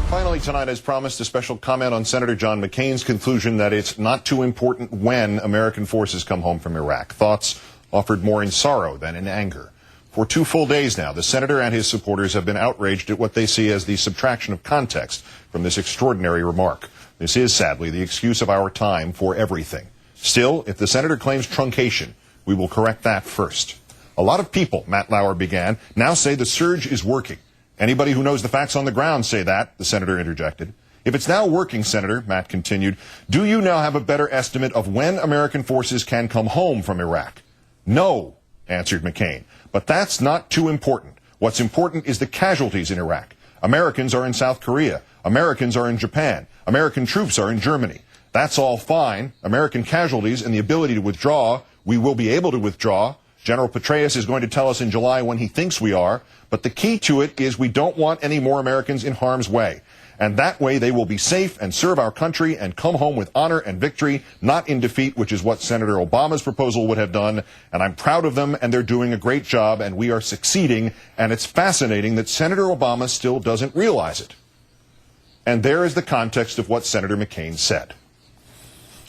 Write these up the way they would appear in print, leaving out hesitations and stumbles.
Finally tonight, as promised, a special comment on Senator John McCain's conclusion that it's not too important when American forces come home from Iraq. Thoughts offered more in sorrow than in anger. For 2 full days now, the senator and his supporters have been outraged at what they see as the subtraction of context from this extraordinary remark. This is, sadly, the excuse of our time for everything. Still, if the senator claims truncation, we will correct that first. A lot of people, Matt Lauer began, now say the surge is working. Anybody who knows the facts on the ground say that, the senator interjected. If it's now working, Senator, Matt continued, do you now have a better estimate of when American forces can come home from Iraq? No, answered McCain. But that's not too important. What's important is the casualties in Iraq. Americans are in South Korea. Americans are in Japan. American troops are in Germany. That's all fine. American casualties and the ability to withdraw. We will be able to withdraw. General Petraeus is going to tell us in July when he thinks we are. But the key to it is we don't want any more Americans in harm's way. And that way they will be safe and serve our country and come home with honor and victory, not in defeat, which is what Senator Obama's proposal would have done. And I'm proud of them, and they're doing a great job, and we are succeeding. And it's fascinating that Senator Obama still doesn't realize it. And there is the context of what Senator McCain said.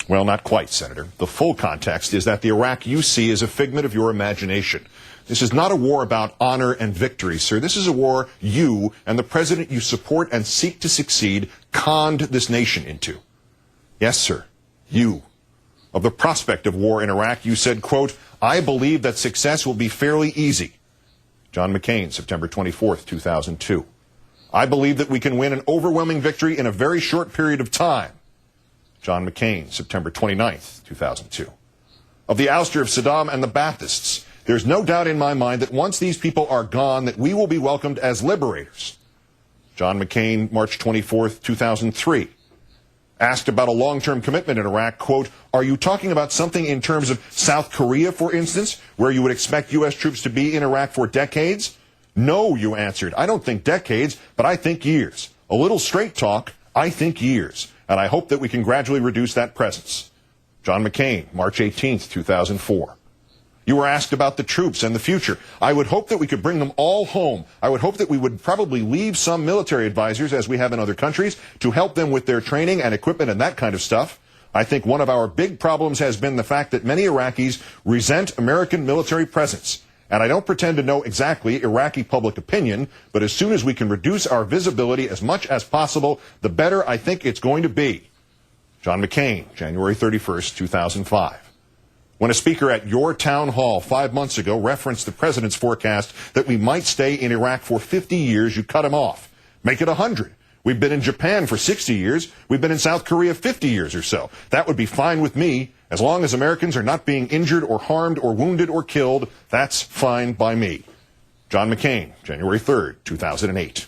Well, not quite, Senator. The full context is that the Iraq you see is a figment of your imagination. This is not a war about honor and victory, sir. This is a war you and the president you support and seek to succeed conned this nation into. Yes, sir, you. Of the prospect of war in Iraq, you said, quote, I believe that success will be fairly easy. John McCain, September 24th, 2002. I believe that we can win an overwhelming victory in a very short period of time. John McCain, September 29th, 2002. Of the ouster of Saddam and the Baathists, there's no doubt in my mind that once these people are gone, that we will be welcomed as liberators. John McCain, March 24th, 2003. Asked about a long-term commitment in Iraq, quote, are you talking about something in terms of South Korea, for instance, where you would expect U.S. troops to be in Iraq for decades? No, you answered. I don't think decades, but I think years. A little straight talk, I think years. And I hope that we can gradually reduce that presence. John McCain, March 18th, 2004. You were asked about the troops and the future. I would hope that we could bring them all home. I would hope that we would probably leave some military advisors, as we have in other countries, to help them with their training and equipment and that kind of stuff. I think one of our big problems has been the fact that many Iraqis resent American military presence. And I don't pretend to know exactly Iraqi public opinion, but as soon as we can reduce our visibility as much as possible, the better I think it's going to be. John McCain, January 31st, 2005. When a speaker at your town hall 5 months ago referenced the president's forecast that we might stay in Iraq for 50 years, you cut him off. Make it 100. We've been in Japan for 60 years. We've been in South Korea 50 years or so. That would be fine with me. As long as Americans are not being injured or harmed or wounded or killed, that's fine by me. John McCain, January 3rd, 2008.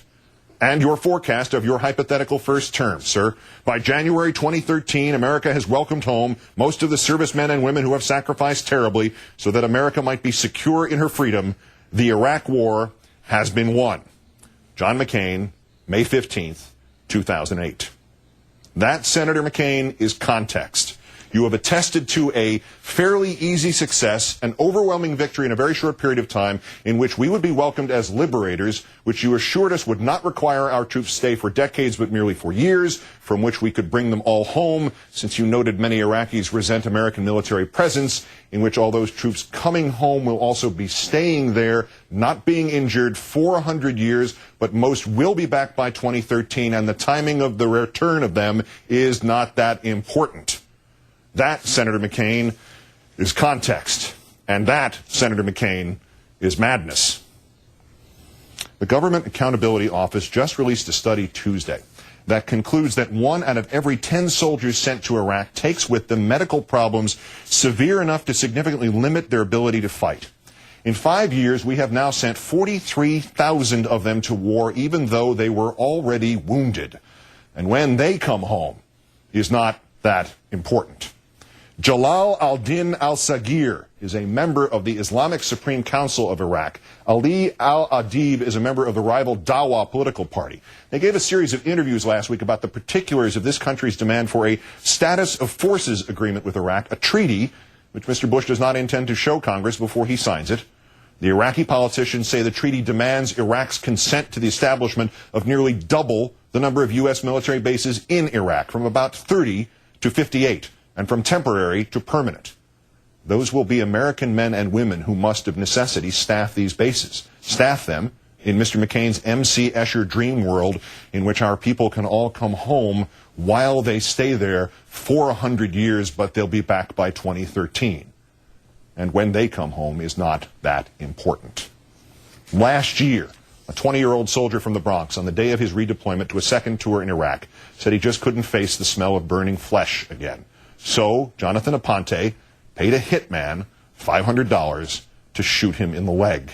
And your forecast of your hypothetical first term, sir. By January 2013, America has welcomed home most of the servicemen and women who have sacrificed terribly so that America might be secure in her freedom. The Iraq War has been won. John McCain, May 15th, 2008. That, Senator McCain, is context. You have attested to a fairly easy success, an overwhelming victory in a very short period of time in which we would be welcomed as liberators, which you assured us would not require our troops stay for decades but merely for years, from which we could bring them all home, since you noted many Iraqis resent American military presence, in which all those troops coming home will also be staying there, not being injured for 100 years, but most will be back by 2013, and the timing of the return of them is not that important. That, Senator McCain, is context. And that, Senator McCain, is madness. The Government Accountability Office just released a study Tuesday that concludes that 1 out of every 10 soldiers sent to Iraq takes with them medical problems severe enough to significantly limit their ability to fight. In 5 years, we have now sent 43,000 of them to war, even though they were already wounded. And when they come home is not that important. Jalal al-Din al-Sagir is a member of the Islamic Supreme Council of Iraq. Ali al-Adib is a member of the rival Dawa political party. They gave a series of interviews last week about the particulars of this country's demand for a status of forces agreement with Iraq, a treaty which Mr. Bush does not intend to show Congress before he signs it. The Iraqi politicians say the treaty demands Iraq's consent to the establishment of nearly double the number of U.S. military bases in Iraq from about 30 to 58, and from temporary to permanent. Those will be American men and women who must of necessity staff these bases. Staff them in Mr. McCain's M.C. Escher dream world, in which our people can all come home while they stay there for 100 years, but they'll be back by 2013. And when they come home is not that important. Last year, a 20-year-old soldier from the Bronx, on the day of his redeployment to a second tour in Iraq, said he just couldn't face the smell of burning flesh again. So Jonathan Aponte paid a hitman $500 to shoot him in the leg.